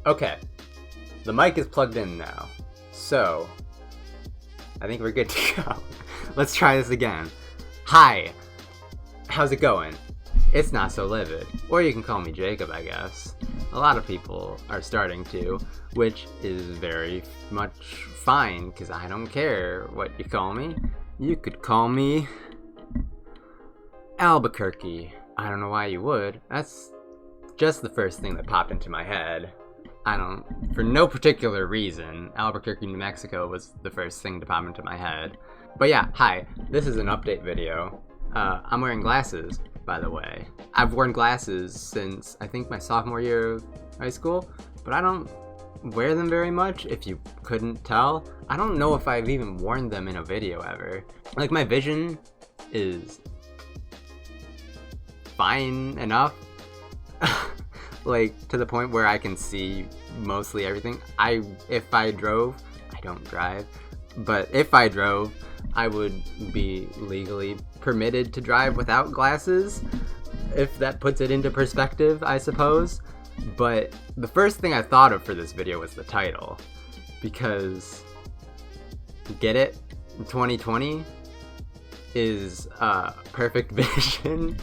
Okay, the mic is plugged in now, so I think we're good to go. Let's try this again. Hi, how's it going? It's NotSoLivid, or you can call me Jacob, I guess. A lot of people are starting to, which is very much fine, because I don't care what you call me. You could call me Albuquerque. I don't know why you would. That's just the first thing that popped into my head. For no particular reason, Albuquerque, New Mexico was the first thing to pop into my head. But yeah, hi, this is an update video. I'm wearing glasses, by the way. I've worn glasses since, I think, my sophomore year of high school, but I don't wear them very much, if you couldn't tell. I don't know if I've even worn them in a video ever. Like, my vision is fine enough. Like, to the point where I can see mostly everything. If I drove, I don't drive, but if I drove, I would be legally permitted to drive without glasses, if that puts it into perspective, I suppose. But the first thing I thought of for this video was the title, because, get it? 2020 is perfect vision,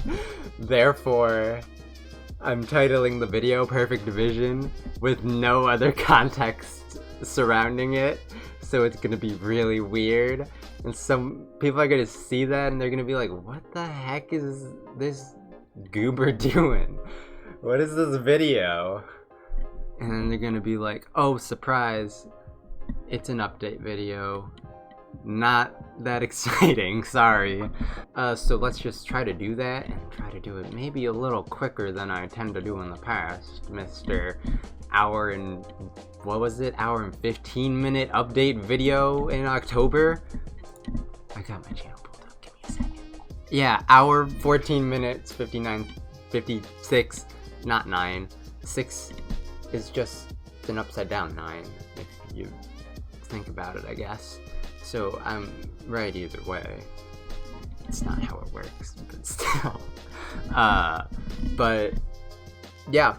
therefore I'm titling the video Perfect Vision with no other context surrounding it, so it's gonna be really weird, and some people are gonna see that and they're gonna be like, what the heck is this goober doing? What is this video? And then they're gonna be like, oh, surprise, it's an update video. Not that exciting, sorry. So let's just try to do that, and try to do it maybe a little quicker than I tend to do in the past, Mr. Hour and 15-minute update video in October? I got my channel pulled up, give me a second. Yeah, hour, 14 minutes, 56, not 9. 6 is just an upside down 9, if you think about it, I guess. So I'm right either way. It's not how it works, but still. But yeah,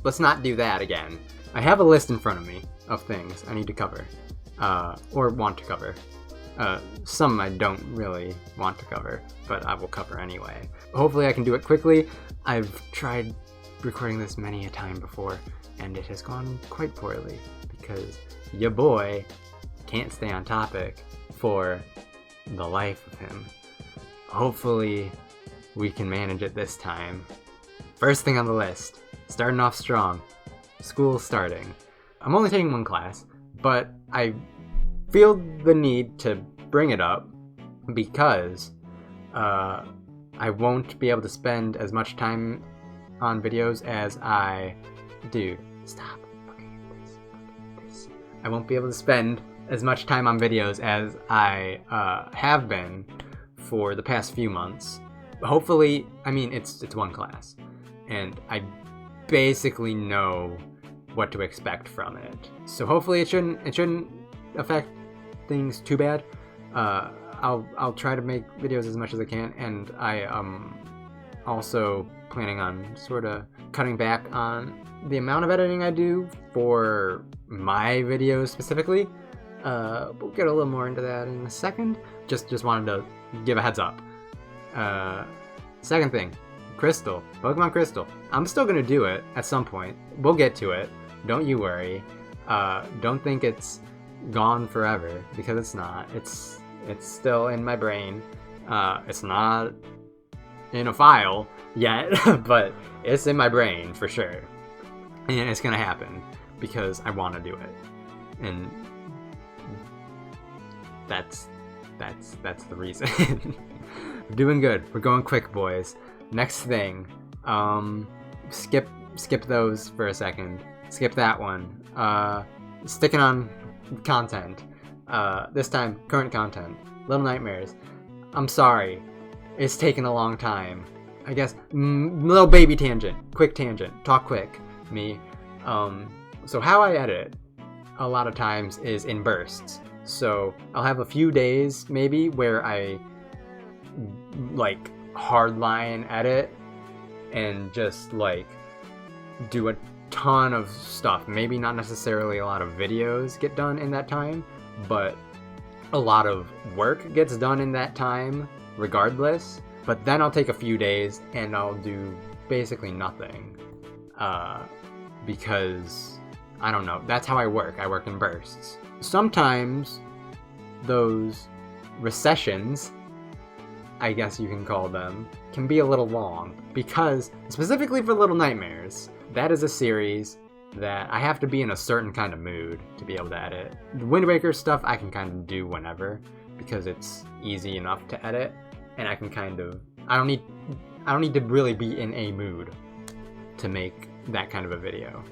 let's not do that again. I have a list in front of me of things I need to cover, or want to cover. Some I don't really want to cover, but I will cover anyway. Hopefully I can do it quickly. I've tried recording this many a time before, and it has gone quite poorly, because ya boy can't stay on topic for the life of him. Hopefully we can manage it this time. First thing on the list, starting off strong. School starting. I'm only taking one class, but I feel the need to bring it up because I won't be able to spend as much time on videos as I do. Stop. I won't be able to spend as much time on videos as I have been for the past few months. Hopefully, I mean, it's one class, and I basically know what to expect from it. So hopefully it shouldn't affect things too bad. I'll try to make videos as much as I can, and I also planning on sort of cutting back on the amount of editing I do for my videos specifically. We'll get a little more into that in a second. Just wanted to give a heads up. Second thing, Crystal, Pokemon Crystal. I'm still gonna do it at some point. We'll get to it. Don't you worry. Don't think it's gone forever, because it's not. It's still in my brain. It's not in a file yet, but it's in my brain for sure. And it's gonna happen because I want to do it. And that's the reason. We're doing good. We're going quick, boys. Next thing, skip those for a second. Skip that one. Sticking on content. This time, current content. Little Nightmares. I'm sorry. It's taken a long time. I guess, little baby tangent. Quick tangent. Talk quick. Me. So how I edit a lot of times is in bursts. So I'll have a few days maybe where I like hardline edit and just like do a ton of stuff. Maybe not necessarily a lot of videos get done in that time, but a lot of work gets done in that time regardless. But then I'll take a few days and I'll do basically nothing because I don't know, that's how I work in bursts. Sometimes those recessions, I guess you can call them, can be a little long because, specifically for Little Nightmares, that is a series that I have to be in a certain kind of mood to be able to edit. The Wind Waker stuff I can kind of do whenever because it's easy enough to edit, and I can kind of, I don't need to really be in a mood to make that kind of a video.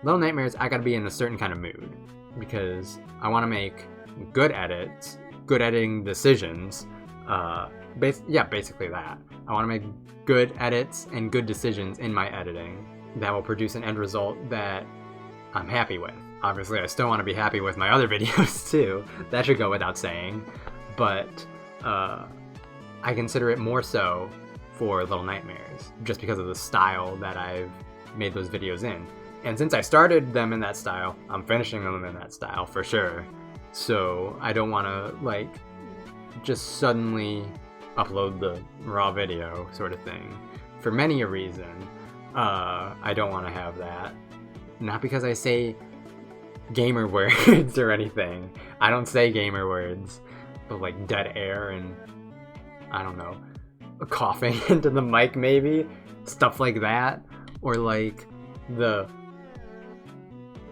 Little Nightmares, I gotta be in a certain kind of mood because I want to make good edits, good editing decisions. Basically that. I want to make good edits and good decisions in my editing that will produce an end result that I'm happy with. Obviously, I still want to be happy with my other videos too. That should go without saying. But I consider it more so for Little Nightmares just because of the style that I've made those videos in. And since I started them in that style, I'm finishing them in that style for sure. So I don't want to like just suddenly upload the raw video sort of thing for many a reason. I don't want to have that. Not because I say gamer words or anything. I don't say gamer words, but like dead air and I don't know, coughing into the mic maybe, stuff like that, or like the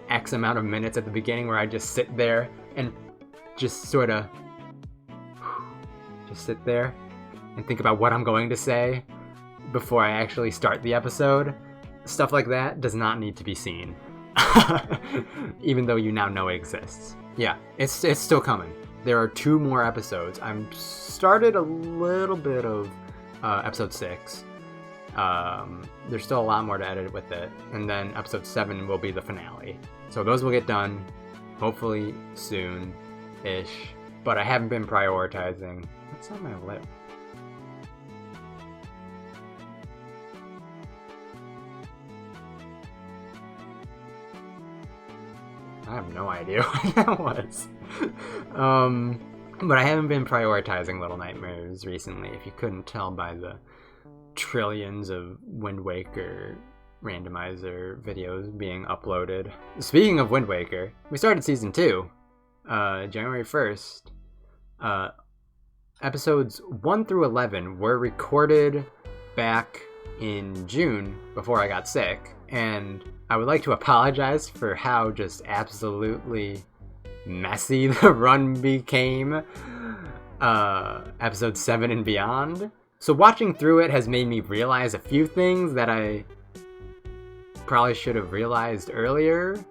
X amount of minutes at the beginning where I just sit there and just sort of just sit there and think about what I'm going to say before I actually start the episode. Stuff like that does not need to be seen. Even though you now know it exists. Yeah, it's still coming. There are 2 more episodes. I'm started a little bit of episode 6. There's still a lot more to edit with it. And then episode 7 will be the finale. So those will get done hopefully soon-ish. But I haven't been prioritizing. What's on my lip? I have no idea what that was. But I haven't been prioritizing Little Nightmares recently, if you couldn't tell by the trillions of Wind Waker randomizer videos being uploaded. Speaking of Wind Waker, we started season 2, January 1st. Episodes 1 through 11 were recorded back in June before I got sick, and I would like to apologize for how just absolutely messy the run became, episode 7 and beyond. So watching through it has made me realize a few things that I probably should have realized earlier,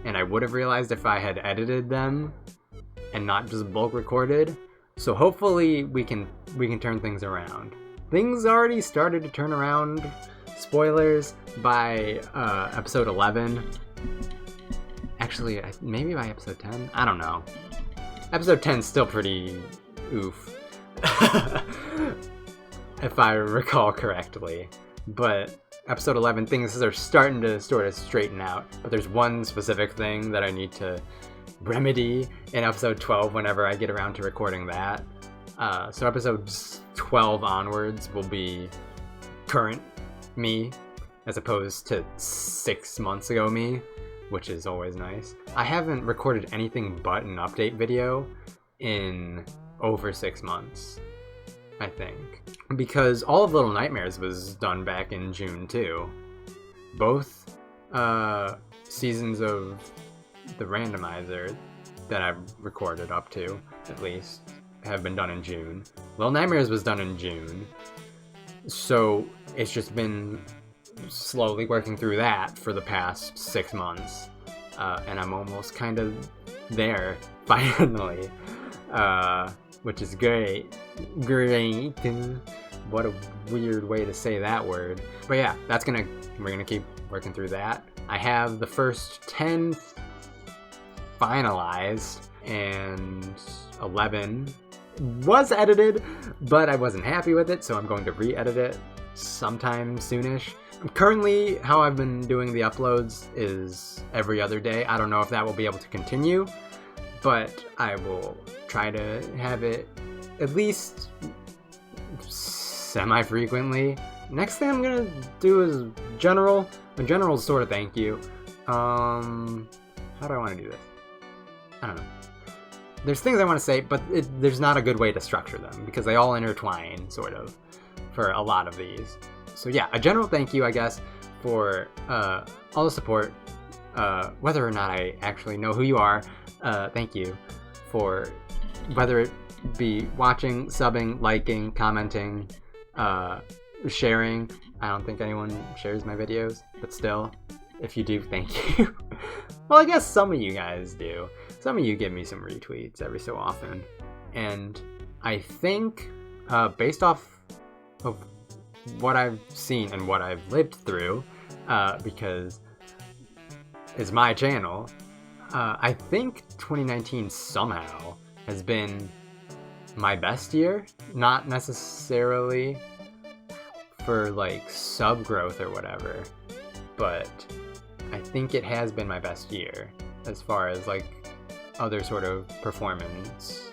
and I would have realized if I had edited them and not just bulk recorded. So hopefully we can turn things around. Things already started to turn around, spoilers, by episode 11. Actually, maybe by episode 10? I don't know. Episode 10's still pretty oof. If I recall correctly. But episode 11, things are starting to sort of straighten out. But there's one specific thing that I need to remedy in episode 12 whenever I get around to recording that. So episodes 12 onwards will be current me as opposed to 6 months ago me, which is always nice. I haven't recorded anything but an update video in over 6 months, I think. Because all of Little Nightmares was done back in June too. Both seasons of the randomizer that I've recorded up to, at least, have been done in June. Little Nightmares was done in June. So it's just been slowly working through that for the past 6 months. And I'm almost kind of there, finally. which is great. Great. What a weird way to say that word. But yeah, we're gonna keep working through that. I have the first 10 finalized, and 11 was edited, but I wasn't happy with it, so I'm going to re-edit it sometime soonish. Currently, how I've been doing the uploads is every other day. I don't know if that will be able to continue, but I will try to have it at least semi-frequently. Next thing I'm gonna do is a general sort of thank you. How do I want to do this? I don't know. There's things I want to say, but there's not a good way to structure them because they all intertwine, sort of, for a lot of these. So yeah, a general thank you, I guess, for all the support. Whether or not I actually know who you are, thank you for whether it be watching, subbing, liking, commenting, sharing. I don't think anyone shares my videos, but still, if you do, thank you. Well, I guess some of you guys do. Some of you give me some retweets every so often. And I think, based off of what I've seen and what I've lived through, because it's my channel, I think 2019 somehow has been my best year. Not necessarily for like sub growth or whatever, but I think it has been my best year as far as like other sort of performance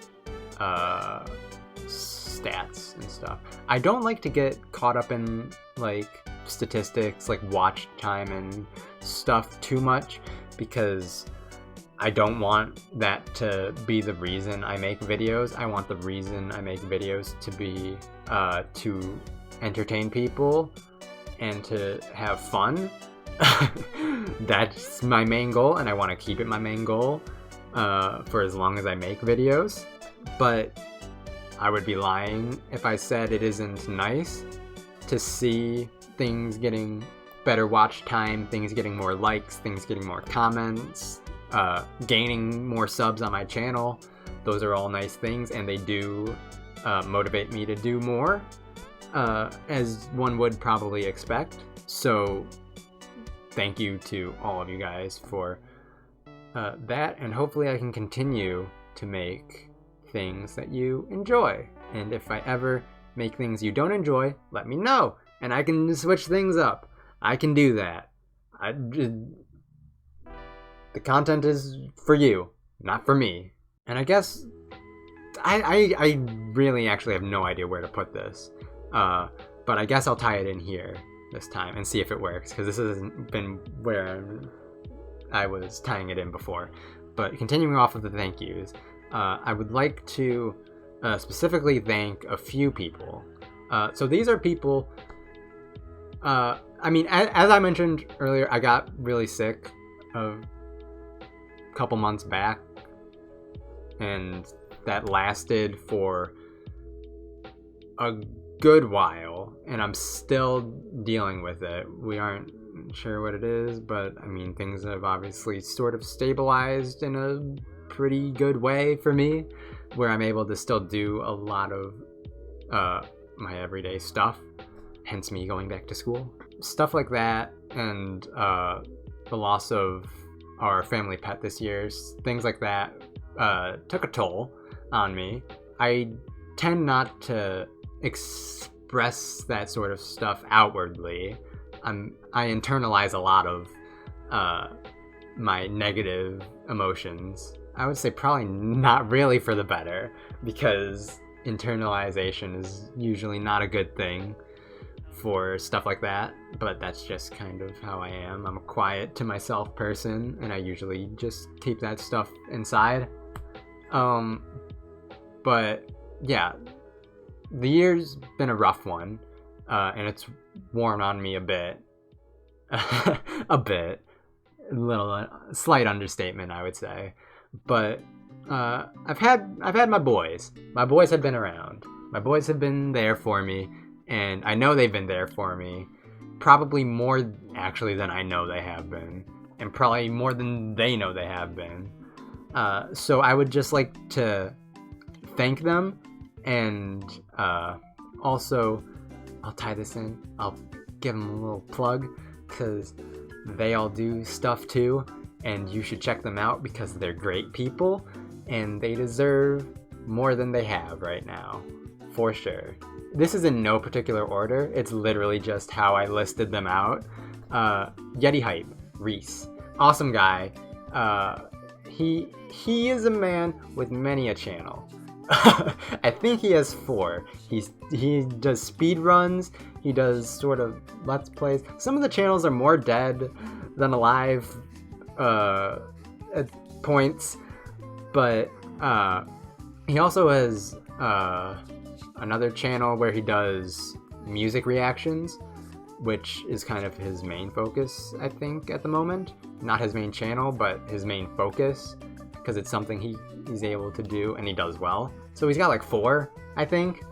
stats and stuff. I don't like to get caught up in like statistics, like watch time and stuff too much, because I don't want that to be the reason I make videos. I want the reason I make videos to be to entertain people and to have fun. That's my main goal, and I want to keep it my main goal for as long as I make videos. But I would be lying if I said it isn't nice to see things getting better watch time, things getting more likes, things getting more comments, gaining more subs on my channel. Those are all nice things, and they do motivate me to do more, as one would probably expect. So thank you to all of you guys for that, and hopefully I can continue to make things that you enjoy. And if I ever make things you don't enjoy, let me know, and I can switch things up. I can do that. The content is for you, not for me. And I guess I really actually have no idea where to put this, but I guess I'll tie it in here this time and see if it works, because this hasn't been where I was tying it in before. But continuing off of the thank yous, I would like to specifically thank a few people. So these are people, I mean, as I mentioned earlier, I got really sick a couple months back, and that lasted for a good while, and I'm still dealing with it. We aren't sure what it is, but I mean, things have obviously sort of stabilized in a pretty good way for me, where I'm able to still do a lot of my everyday stuff, hence me going back to school. Stuff like that, and the loss of our family pet this year, things like that took a toll on me. I tend not to express that sort of stuff outwardly. I internalize a lot of my negative emotions. I would say probably not really for the better, because internalization is usually not a good thing for stuff like that, but that's just kind of how I am. I'm a quiet to myself person, and I usually just keep that stuff inside. But yeah, the year's been a rough one, and it's worn on me a bit. Slight understatement, I would say. But I've had my boys. My boys have been around. My boys have been there for me, and I know they've been there for me. Probably more actually than I know they have been, and probably more than they know they have been. So I would just like to thank them, and also I'll tie this in. I'll give them a little plug because they all do stuff too, and you should check them out because they're great people and they deserve more than they have right now, for sure. This is in no particular order. It's literally just how I listed them out. YetiHype, Reece, awesome guy. He is a man with many a channel. I think he has 4. He does speed runs. He does sort of let's plays. Some of the channels are more dead than alive at points, but he also has another channel where he does music reactions, which is kind of his main focus, I think, at the moment. Not his main channel, but his main focus, because it's something he's able to do and he does well. So he's got like 4, I think.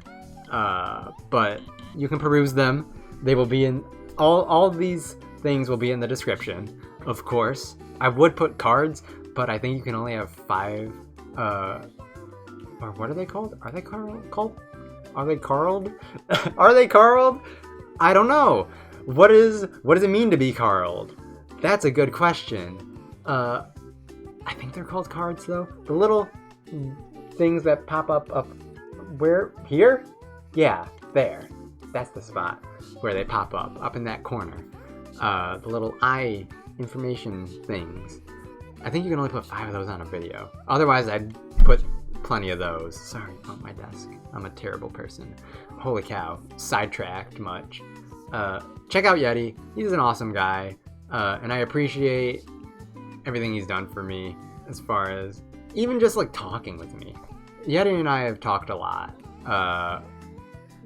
But you can peruse them. They will be in all these things will be in the description, of course. I would put cards, but I think you can only have 5. Or what are they called? Are they called? Are they carled? Are they carled? I don't know. What does it mean to be carled? That's a good question. I think they're called cards though. The little things that pop up where? Here? Yeah, there. That's the spot where they pop up in that corner. The little eye information things. I think you can only put 5 of those on a video. Otherwise, I'd put plenty of those. Sorry about my desk. I'm a terrible person. Holy cow. Sidetracked much. Check out Yeti. He's an awesome guy. And I appreciate everything he's done for me as far as even just like talking with me. Yeti and I have talked a lot.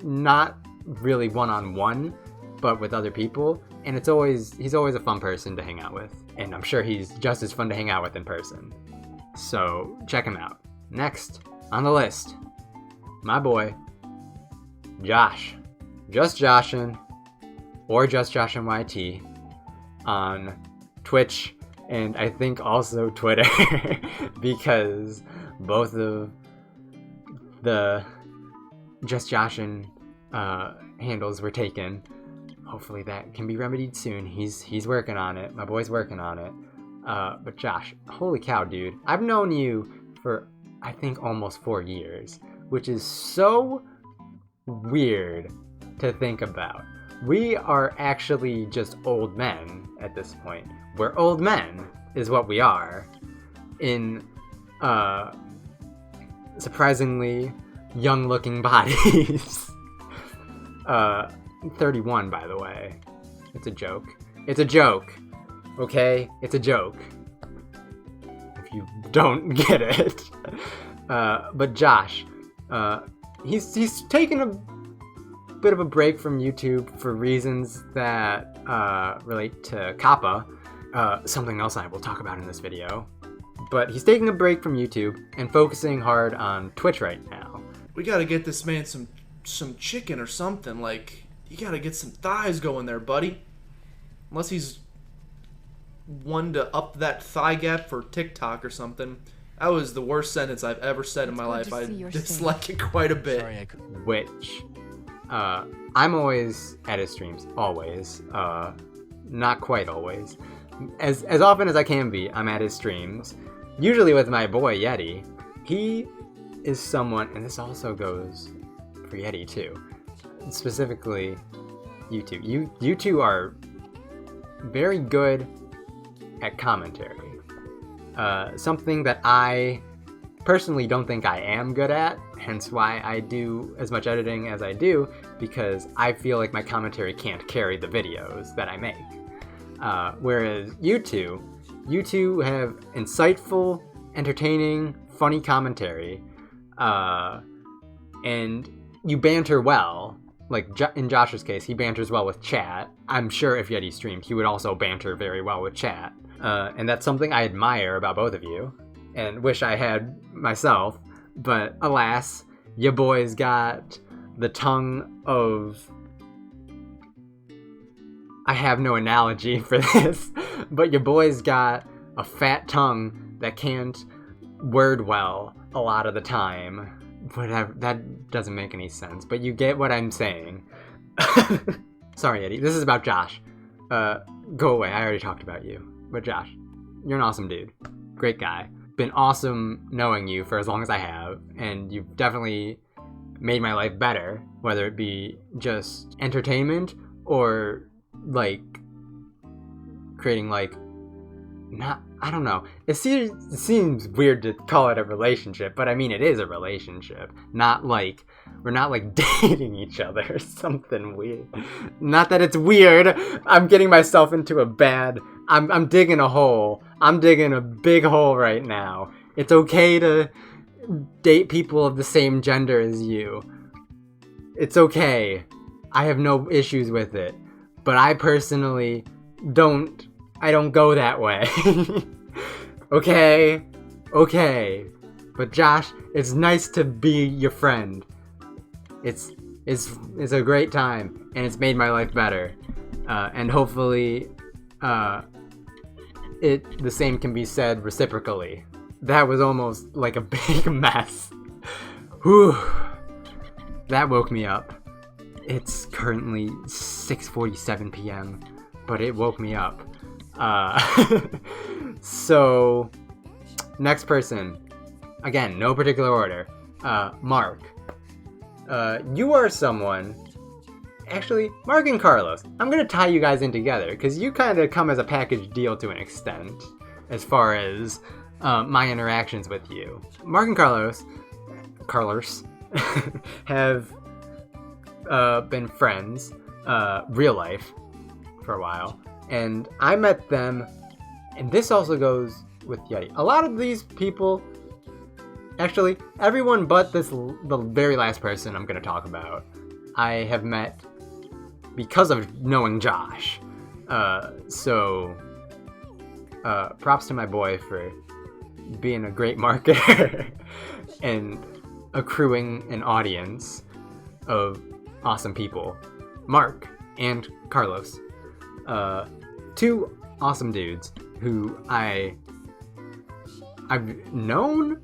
Not really one-on-one, but with other people. And he's always a fun person to hang out with. And I'm sure he's just as fun to hang out with in person. So check him out. Next on the list, my boy, Josh. Just Joshin, or Just Joshin YT on Twitch, and I think also Twitter, because both of the Just Joshin handles were taken. Hopefully that can be remedied soon. He's working on it. My boy's working on it. But Josh, holy cow, dude. I've known you for, I think, almost 4 years, which is so weird to think about. We are actually just old men at this point. We're old men, is what we are, in surprisingly young-looking bodies. 31, by the way. It's a joke. It's a joke. Okay? It's a joke. If you don't get it. But Josh, he's taken a bit of a break from YouTube for reasons that relate to COPPA, something else I will talk about in this video. But he's taking a break from YouTube and focusing hard on Twitch right now. We gotta get this man some chicken or something. Like, you gotta get some thighs going there, buddy. Unless he's one to up that thigh gap for TikTok or something. That was the worst sentence I've ever said in my life. I dislike it quite a bit. Which, I'm always at his streams. Always. Not quite always. As often as I can be, I'm at his streams. Usually with my boy Yeti. He is someone, and this also goes for Yeti too. Specifically, you two. You two are very good at commentary. Something that I personally don't think I am good at, hence why I do as much editing as I do, because I feel like my commentary can't carry the videos that I make. Whereas you two have insightful, entertaining, funny commentary, and you banter well. Like in Josh's case, he banters well with chat. I'm sure if Yeti streamed, he would also banter very well with chat. And that's something I admire about both of you, and wish I had myself. But alas, your boy's got the tongue of... I have no analogy for this, but your boy's got a fat tongue that can't word well a lot of the time. whatever. That doesn't make any sense, but you get what I'm saying. Sorry, Eddie. This is about Josh. Go away. I already talked about you. But Josh, you're an awesome dude. Great guy. Been awesome knowing you for as long as I have, and you've definitely made my life better, whether it be just entertainment or like creating like I don't know. It seems weird to call it a relationship, but I mean it is a relationship. Not like we're not like dating each other or something weird. Not that it's weird. I'm getting myself into a bad. I'm digging a hole. I'm digging a big hole right now. It's okay to date people of the same gender as you. It's okay. I have no issues with it. But I personally don't go that way. Okay. But Josh, it's nice to be your friend. It's a great time, and it's made my life better. And hopefully, the same can be said reciprocally. That was almost like a big mess. Whew. That woke me up. It's currently 6:47 p.m., but it woke me up. So, next person. Again, no particular order. Mark. You are someone... Actually, Marc and Carlos. I'm gonna tie you guys in together, because you kind of come as a package deal to an extent, as far as my interactions with you. Marc and Carlos have been friends, real life, for a while. And I met them, and this also goes with Yeti. A lot of these people, actually, everyone but the very last person I'm going to talk about, I have met because of knowing Josh. So, props to my boy for being a great marketer and accruing an audience of awesome people. Marc and Carlos. Two awesome dudes who I've known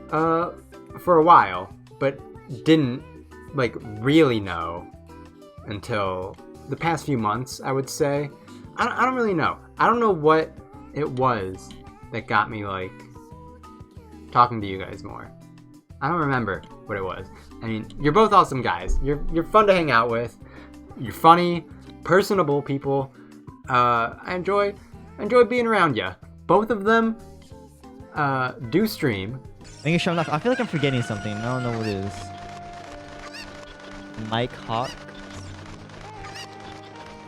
for a while, but didn't like really know until the past few months, I would say. I don't really know. I don't know what it was that got me like talking to you guys more. I don't remember what it was. I mean, you're both awesome guys. You're fun to hang out with. You're funny, personable people. I enjoy being around you. Both of them do stream. Thank you, Shamlock. I feel like I'm forgetting something. I don't know what it is. Mike Hawk.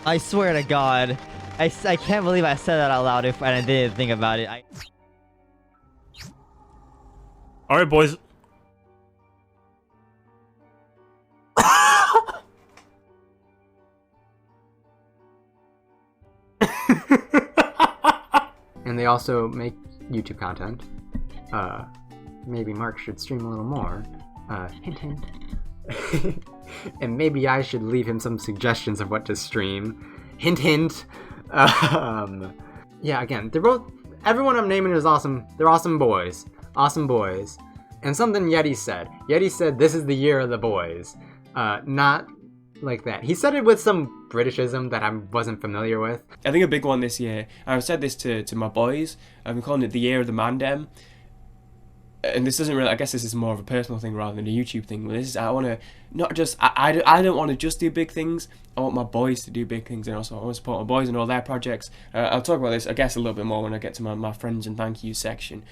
I swear to God, I can't believe I said that out loud and I didn't think about it. All right, boys. And they also make YouTube content. Maybe Marc should stream a little more. Hint, hint. And maybe I should leave him some suggestions of what to stream. Hint, hint. Yeah, again, they're both... Everyone I'm naming is awesome. They're awesome boys. Awesome boys. And something Yeti said. Yeti said, this is the year of the boys. Not like that. He said it with some Britishism that I wasn't familiar with. I think a big one this year, and I've said this to my boys, I've been calling it the year of the mandem. And this doesn't really, I guess this is more of a personal thing rather than a YouTube thing. But this is, I want to, not just, I don't want to just do big things. I want my boys to do big things, and also I want to support my boys and all their projects. I'll talk about this, I guess, a little bit more when I get to my friends and thank you section.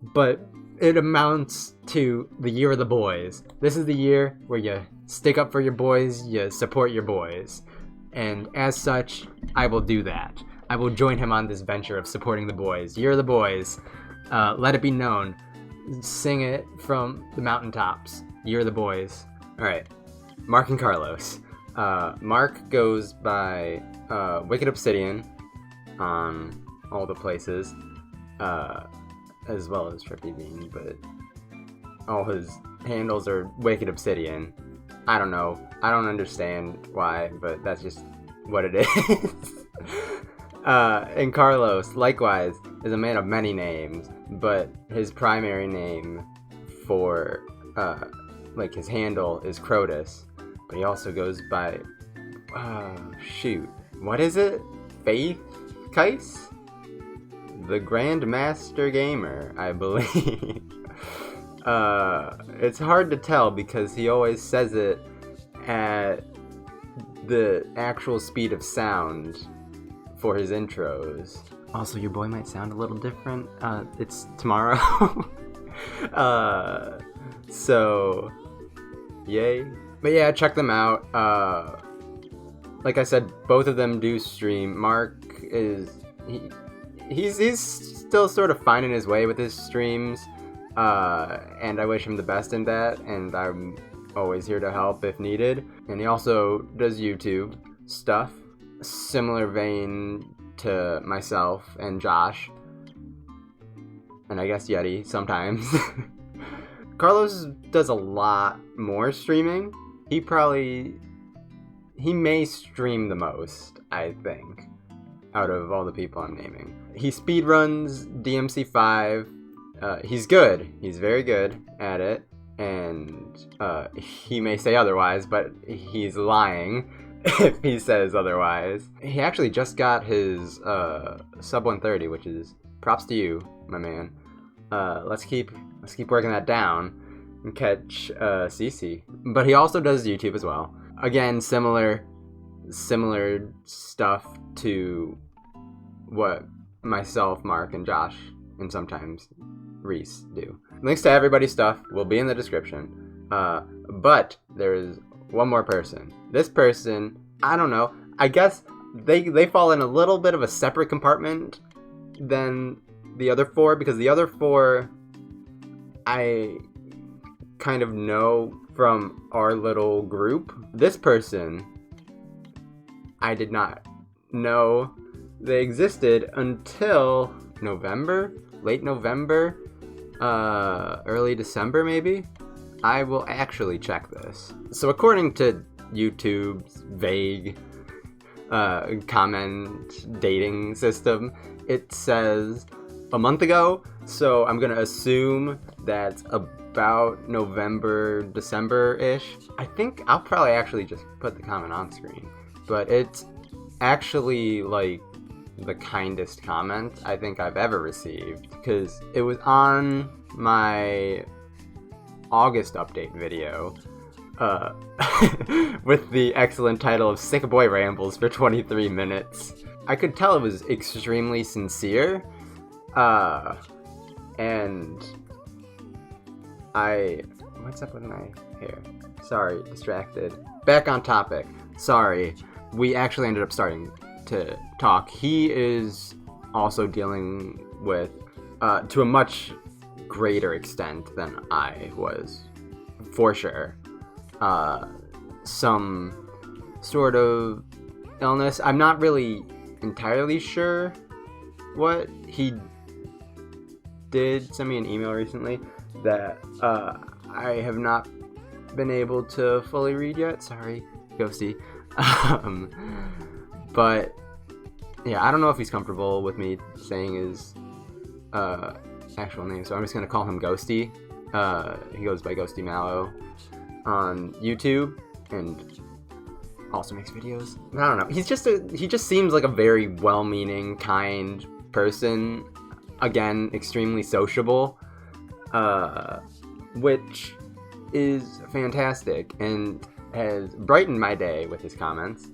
But it amounts to the year of the boys. This is the year where you stick up for your boys, you support your boys. And as such, I will do that. I will join him on this venture of supporting the boys. Year of the boys. Let it be known. Sing it from the mountaintops. Year of the boys. Alright. Marc and Carlos. Marc goes by WickedObsidian on all the places. As well as Trippy Bean, but all his handles are WickedObsidian. I don't know. I don't understand why, but that's just what it is. And Carlos, likewise, is a man of many names, but his primary name for like his handle is Krotus, but he also goes by, shoot, what is it? Faith Kais? The Grandmaster Gamer, I believe. It's hard to tell because he always says it at the actual speed of sound for his intros. Also, your boy might sound a little different. It's tomorrow. So, yay. But yeah, check them out. Like I said, both of them do stream. Marc is... He's still sort of finding his way with his streams. And I wish him the best in that. And I'm always here to help if needed. And he also does YouTube stuff. Similar vein to myself and Josh. And I guess Yeti sometimes. Carlos does a lot more streaming. He may stream the most, I think, out of all the people I'm naming. He speedruns DMC5. He's good. He's very good at it. And he may say otherwise, but he's lying if he says otherwise. He actually just got his sub 130, which is props to you, my man. Let's keep working that down and catch CC. But he also does YouTube as well. Again, similar stuff to what myself, Marc, and Josh, and sometimes Reece do. Links to everybody's stuff will be in the description. But there is one more person. This person, I don't know. I guess they fall in a little bit of a separate compartment than the other four, because the other four I kind of know from our little group. This person, I did not know they existed until November, late November, early December maybe. I will actually check this. So according to YouTube's vague comment dating system, it says a month ago, so I'm gonna assume that's about November, December-ish. I think I'll probably actually just put the comment on screen, but it's actually like the kindest comment I think I've ever received, because it was on my August update video with the excellent title of Sick Boy Rambles for 23 minutes. I could tell it was extremely sincere, and what's up with my hair? Sorry, distracted. Back on topic. Sorry. We actually ended up starting to talk. He is also dealing with, to a much greater extent than I was, for sure, some sort of illness. I'm not really entirely sure what. He did send me an email recently that I have not been able to fully read yet. Sorry, Ghosty. But yeah, I don't know if he's comfortable with me saying his actual name, so I'm just gonna call him Ghosty. He goes by Ghosty Mallow on YouTube and also makes videos. I don't know. He just seems like a very well-meaning, kind person. Again, extremely sociable, which is fantastic and has brightened my day with his comments.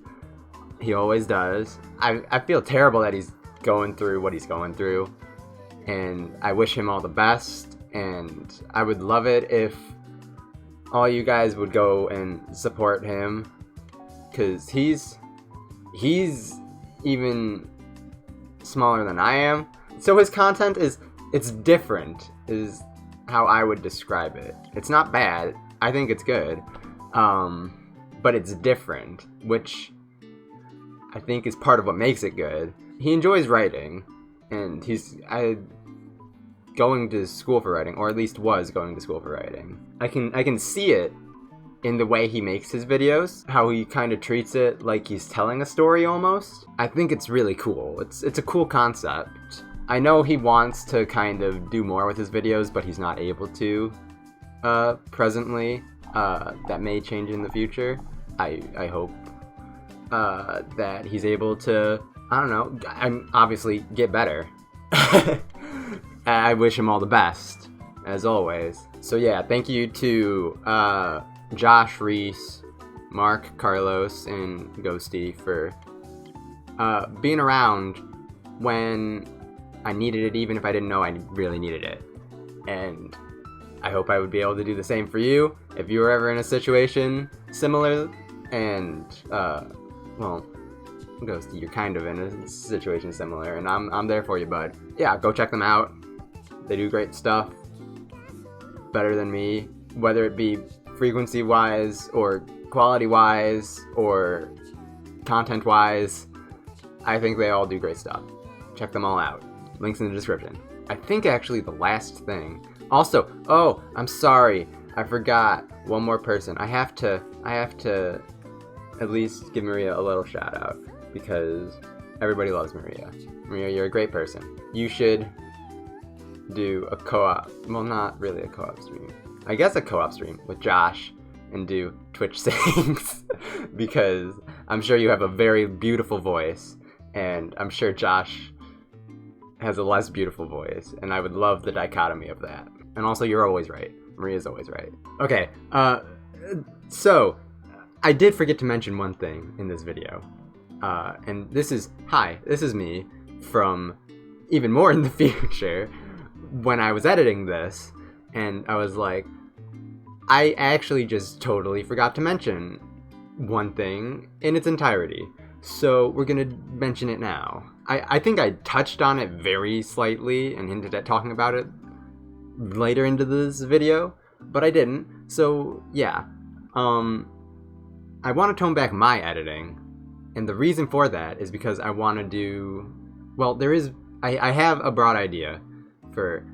He always does. I feel terrible that he's going through what he's going through, and I wish him all the best, and I would love it if all you guys would go and support him, because he's even smaller than I am. So his content it's different, is how I would describe it. It's not bad. I think it's good. But it's different, which I think is part of what makes it good. He enjoys writing, and he's going to school for writing, or at least was going to school for writing. I can see it in the way he makes his videos, how he kind of treats it like he's telling a story almost. I think it's really cool. It's a cool concept. I know he wants to kind of do more with his videos, but he's not able to presently. That may change in the future. I hope that he's able to, I don't know, obviously get better. I wish him all the best, as always. So yeah, thank you to Josh, Reece, Marc, Carlos, and Ghosty for being around when I needed it, even if I didn't know I really needed it. And I hope I would be able to do the same for you if you were ever in a situation similar. And well, Ghosty, you're kind of in a situation similar, and I'm there for you, bud. Yeah, go check them out. They do great stuff, better than me, whether it be frequency-wise or quality-wise or content-wise. I think they all do great stuff. Check them all out. Links in the description. I think actually the last thing. Also, oh, I'm sorry, I forgot one more person. I have to at least give Maria a little shout out because everybody loves Maria. Maria, you're a great person. You should do a co-op, well, not really a co-op stream. I guess a co-op stream with Josh and do Twitch sings because I'm sure you have a very beautiful voice and I'm sure Josh has a less beautiful voice, and I would love the dichotomy of that. And also, you're always right. Maria's always right. Okay, so I did forget to mention one thing in this video, and this is me from even more in the future when I was editing this, and I was like, I actually just totally forgot to mention one thing in its entirety. So we're gonna mention it now. I think I touched on it very slightly and hinted at talking about it later into this video, but I didn't. So yeah, I want to tone back my editing, and the reason for that is because I want to do, well, I have a broad idea for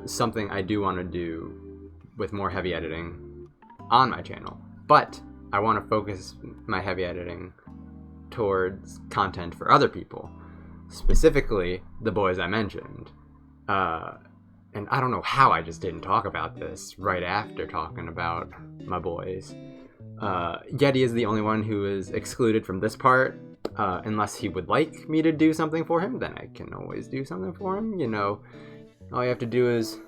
something I do want to do with more heavy editing on my channel, but I want to focus my heavy editing towards content for other people, specifically the boys I mentioned. And I don't know how I just didn't talk about this right after talking about my boys. Yeti is the only one who is excluded from this part, unless he would like me to do something for him, then I can always do something for him. You know, all you have to do is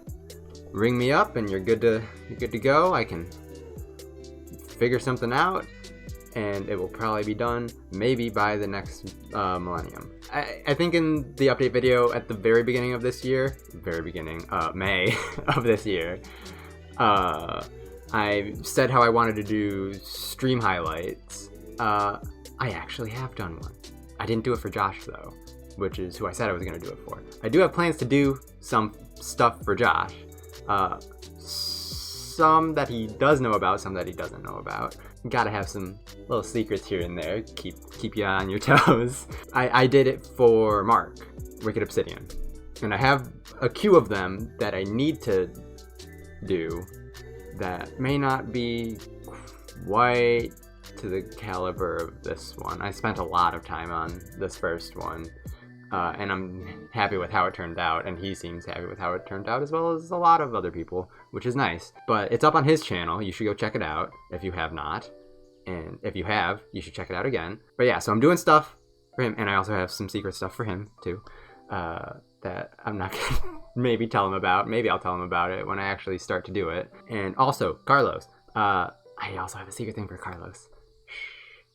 ring me up and you're good to go. I can figure something out, and it will probably be done maybe by the next millennium. I think in the update video at the very beginning of this year, May of this year, I said how I wanted to do stream highlights. I actually have done one. I didn't do it for Josh though, which is who I said I was going to do it for. I do have plans to do some stuff for Josh. Some that he does know about, some that he doesn't know about. Gotta have some little secrets here and there, keep you on your toes. I did it for Marc, WickedObsidian, and I have a queue of them that I need to do that may not be quite to the caliber of this one. I spent a lot of time on this first one, and I'm happy with how it turned out, and he seems happy with how it turned out, as well as a lot of other people, which is nice. But it's up on his channel. You should go check it out if you have not, and if you have, you should check it out again. But yeah, so I'm doing stuff for him, and I also have some secret stuff for him too, that I'm not gonna maybe tell him about. Maybe I'll tell him about it when I actually start to do it. And also Carlos, I also have a secret thing for Carlos.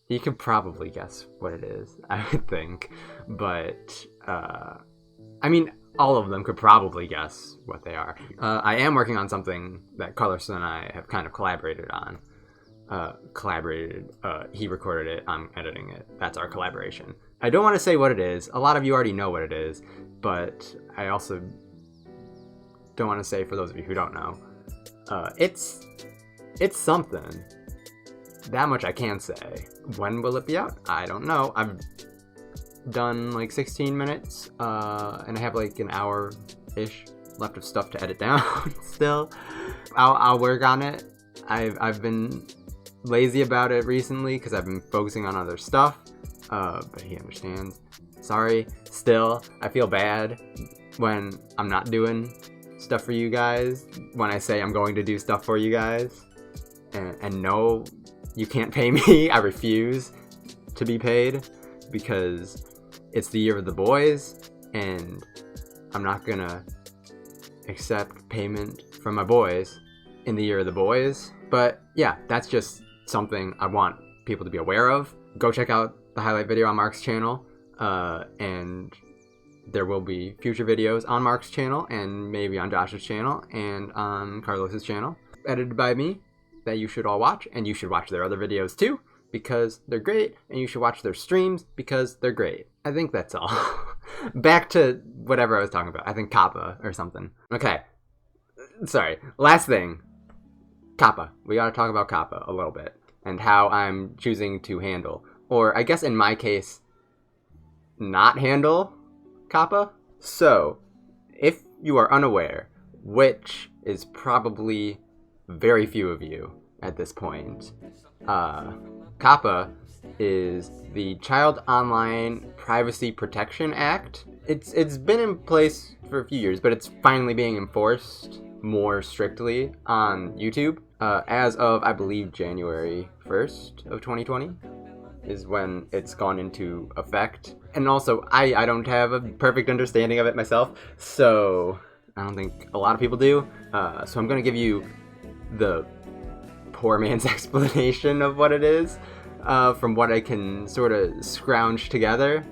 You could probably guess what it is, I would think. But, I mean, all of them could probably guess what they are. I am working on something that Carlos and I have kind of collaborated on. He recorded it, I'm editing it. That's our collaboration. I don't want to say what it is. A lot of you already know what it is, but I also don't want to say for those of you who don't know. It's something. That much I can say. When will it be out? I don't know. I've done like 16 minutes, and I have like an hour-ish left of stuff to edit down still. I'll work on it. I've been lazy about it recently because I've been focusing on other stuff, but he understands. Sorry. Still, I feel bad when I'm not doing stuff for you guys when I say I'm going to do stuff for you guys. And no, you can't pay me. I refuse to be paid because it's the year of the boys, and I'm not gonna accept payment from my boys in the year of the boys. But yeah, that's just something I want people to be aware of. Go check out the highlight video on Marc's channel, and there will be future videos on Marc's channel and maybe on Josh's channel and on Carlos's channel, edited by me, that you should all watch, and you should watch their other videos too because they're great, and you should watch their streams because they're great. I think that's all. Back to whatever I was talking about. I think COPPA or something. Okay. Sorry. Last thing. COPPA. We gotta talk about COPPA a little bit and how I'm choosing to handle, or I guess in my case, not handle COPPA. So, if you are unaware, which is probably very few of you at this point, COPPA is the Child Online Privacy Protection Act. It's been in place for a few years, but it's finally being enforced more strictly on YouTube. As of, I believe, January 1st of 2020 is when it's gone into effect. And also, I don't have a perfect understanding of it myself, so I don't think a lot of people do. So I'm going to give you the poor man's explanation of what it is, from what I can sort of scrounge together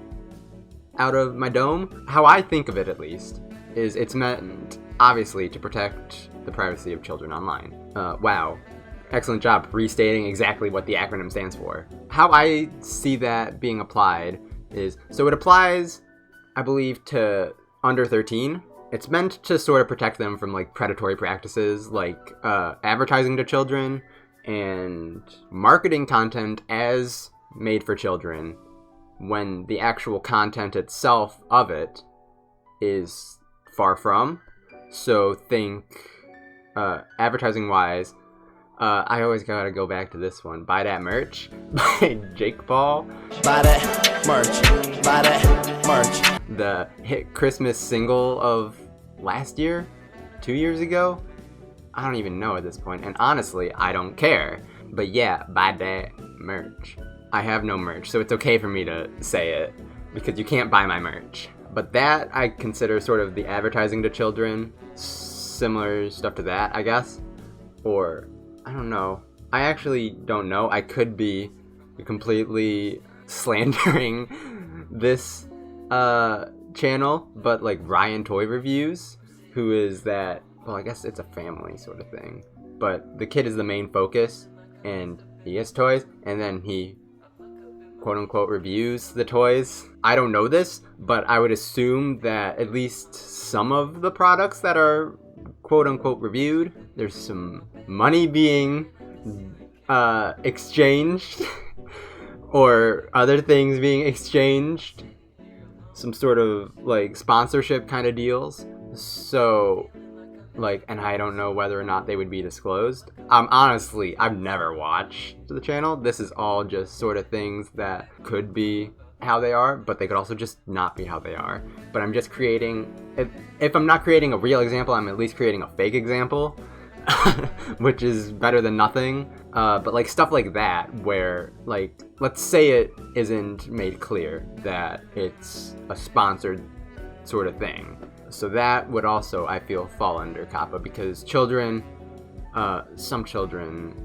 out of my dome. How I think of it, at least, is it's meant, obviously, to protect the privacy of children online. Wow. Excellent job restating exactly what the acronym stands for. How I see that being applied is, so it applies, I believe, to under 13. It's meant to sort of protect them from like predatory practices like advertising to children and marketing content as made for children when the actual content itself of it is far from. So think advertising wise, I always gotta go back to this one. Buy That Merch by Jake Paul. Buy that merch. Buy that merch. The hit Christmas single of last year? 2 years ago? I don't even know at this point, and honestly, I don't care. But yeah, buy that merch. I have no merch, so it's okay for me to say it, because you can't buy my merch. But that I consider sort of the advertising to children, similar stuff to that, I guess. Or, I don't know. I actually don't know. I could be completely slandering this channel, but like Ryan Toy Reviews, who is that, well, I guess it's a family sort of thing, but the kid is the main focus, and he has toys, and then he quote-unquote reviews the toys. I don't know this, but I would assume that at least some of the products that are quote-unquote reviewed, there's some money being exchanged or other things being exchanged, some sort of like sponsorship kind of deals. So like, and I don't know whether or not they would be disclosed. Honestly, I've never watched the channel. This is all just sort of things that could be how they are, but they could also just not be how they are. But I'm just creating, if I'm not creating a real example, I'm at least creating a fake example, which is better than nothing. But like stuff like that, where like, let's say it isn't made clear that it's a sponsored sort of thing. So that would also, I feel, fall under COPPA, because children, some children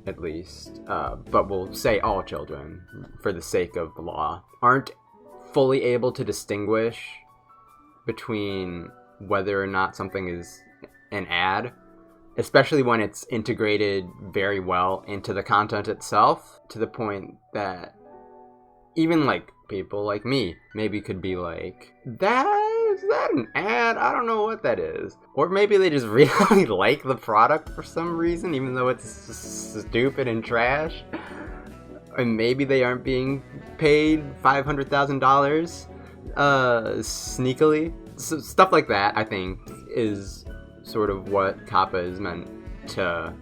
at least, but we'll say all children for the sake of the law, aren't fully able to distinguish between whether or not something is an ad, especially when it's integrated very well into the content itself, to the point that even like people like me maybe could be like, is that an ad? I don't know what that is. Or maybe they just really like the product for some reason, even though it's stupid and trash. And maybe they aren't being paid $500,000 sneakily. So stuff like that, I think, is sort of what COPPA is meant to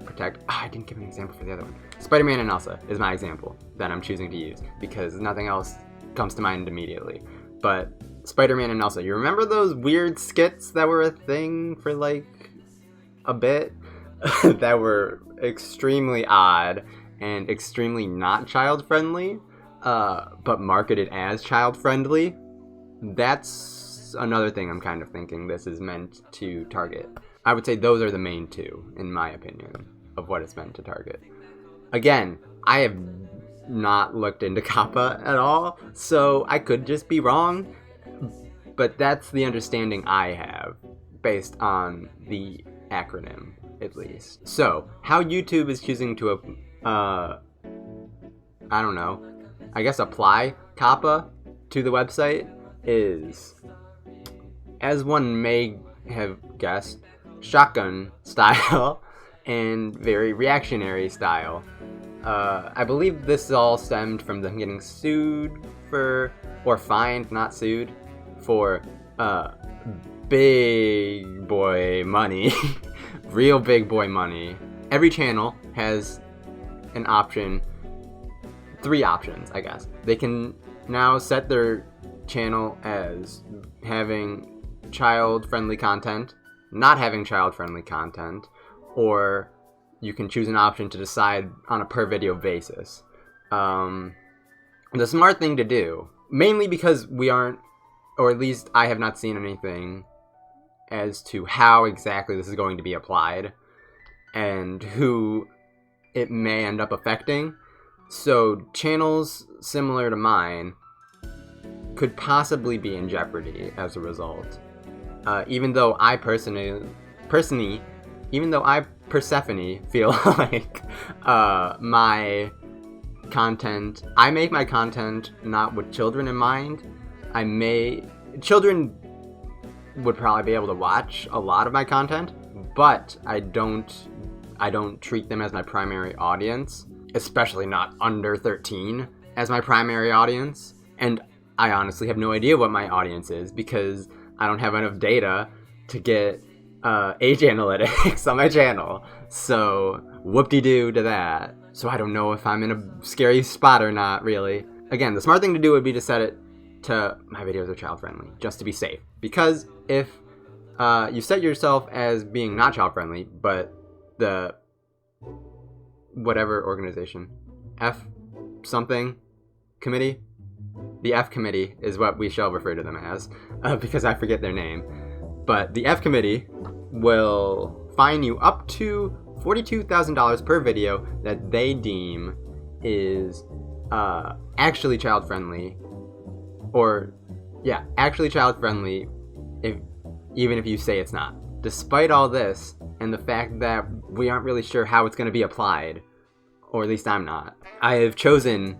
protect. I didn't give an example for the other one. Spider-Man and Elsa is my example that I'm choosing to use, because nothing else comes to mind immediately. But Spider-Man and Elsa. You remember those weird skits that were a thing for like a bit? That were extremely odd and extremely not child-friendly, but marketed as child-friendly. That's another thing I'm kind of thinking this is meant to target. I would say those are the main two, in my opinion, of what it's meant to target. Again, I have not looked into COPPA at all, so I could just be wrong, but that's the understanding I have, based on the acronym, at least. So, how YouTube is choosing to, I don't know, I guess apply COPPA to the website is, as one may have guessed, shotgun style and very reactionary style. I believe this all stemmed from them getting sued for, or fined, not sued, for big boy money. Real big boy money. Every channel has an option, 3 options, I guess. They can now set their channel as having child-friendly content, not having child-friendly content, or you can choose an option to decide on a per-video basis. The smart thing to do, mainly because we aren't, or at least I have not seen anything as to how exactly this is going to be applied and who it may end up affecting. So channels similar to mine could possibly be in jeopardy as a result. Even though I Persephone feel like my content, I make my content not with children in mind. Children would probably be able to watch a lot of my content, but I don't treat them as my primary audience, especially not under 13 as my primary audience. And I honestly have no idea what my audience is because I don't have enough data to get age analytics on my channel. So whoop-de-doo to that. So I don't know if I'm in a scary spot or not, really. Again, the smart thing to do would be to set it to my videos are child-friendly, just to be safe. Because if you set yourself as being not child-friendly, but the whatever organization, F something committee, the F committee is what we shall refer to them as, because I forget their name. But the F committee will fine you up to $42,000 per video that they deem is actually child-friendly, or yeah, actually child-friendly, even if you say it's not. Despite all this, and the fact that we aren't really sure how it's going to be applied, or at least I'm not, I have chosen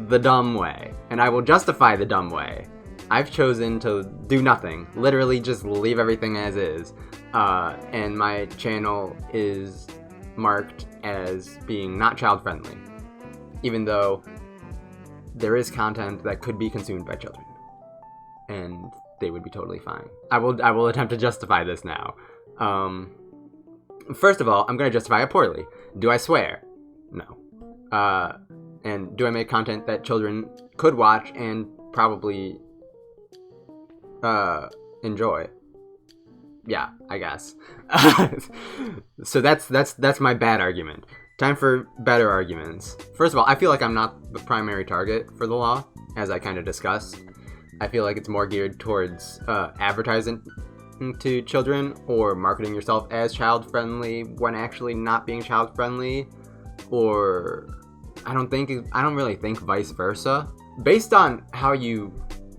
the dumb way, and I will justify the dumb way. I've chosen to do nothing, literally just leave everything as is, and my channel is marked as being not child-friendly, even though there is content that could be consumed by children, and they would be totally fine. I will attempt to justify this now. First of all, I'm going to justify it poorly. Do I swear? No. And do I make content that children could watch and probably enjoy? Yeah, I guess. So that's my bad argument. Time for better arguments. First of all, I feel like I'm not the primary target for the law, as I kind of discussed. I feel like it's more geared towards advertising to children or marketing yourself as child-friendly when actually not being child-friendly, or I don't really think vice versa. Based on how you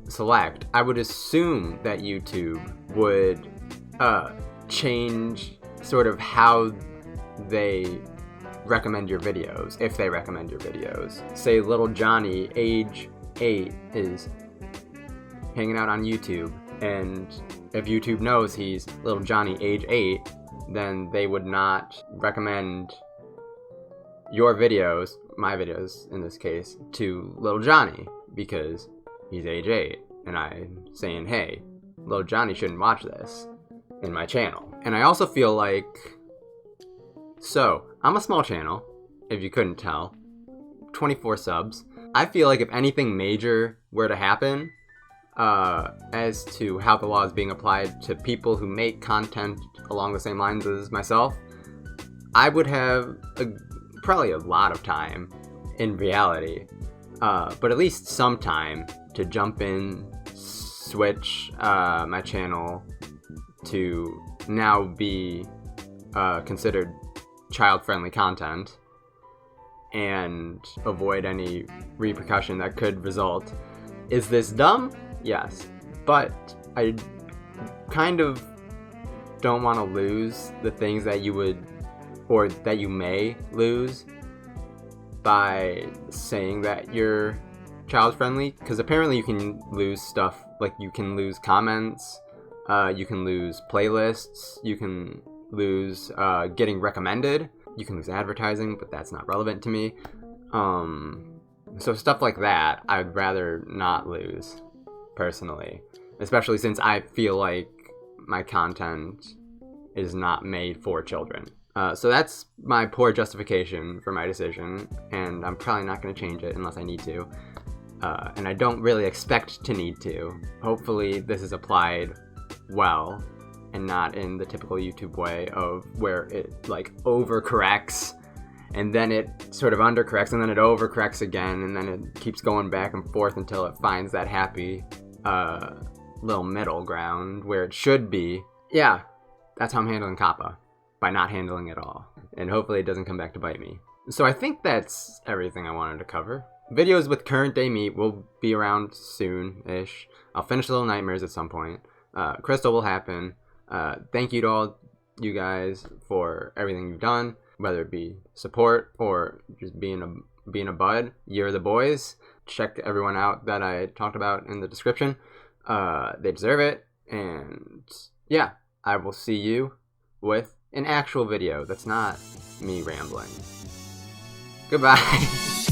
select, I would assume that YouTube would change sort of how they recommend your videos, if they recommend your videos. Say little Johnny, age 8, is hanging out on YouTube, and if YouTube knows he's little Johnny, age 8, then they would not recommend your videos, my videos in this case, to little Johnny, because he's age 8, and I'm saying, hey, little Johnny shouldn't watch this in my channel. And I also feel like, so, I'm a small channel, if you couldn't tell, 24 subs. I feel like if anything major were to happen, As to how the law is being applied to people who make content along the same lines as myself, I would have probably a lot of time in reality, but at least some time to jump in, switch my channel to now be considered child-friendly content and avoid any repercussion that could result. Is this dumb? Yes, but I kind of don't want to lose the things that you would, or that you may lose by saying that you're child-friendly, because apparently you can lose stuff, like you can lose comments, you can lose playlists, you can lose getting recommended, you can lose advertising, but that's not relevant to me. So stuff like that, I'd rather not lose, personally. Especially since I feel like my content is not made for children. So that's my poor justification for my decision, and I'm probably not going to change it unless I need to. And I don't really expect to need to. Hopefully this is applied well, and not in the typical YouTube way of where it like overcorrects, and then it sort of undercorrects, and then it overcorrects again, and then it keeps going back and forth until it finds that happy little middle ground where it should be. Yeah, that's how I'm handling COPPA, by not handling it all. And hopefully it doesn't come back to bite me. So I think that's everything I wanted to cover. Videos with current day meat will be around soon-ish. I'll finish Little Nightmares at some point. Crystal will happen. Thank you to all you guys for everything you've done, whether it be support or just being a bud. You're the boys. Check everyone out that I talked about in the description. They deserve it. And yeah, I will see you with an actual video that's not me rambling. Goodbye.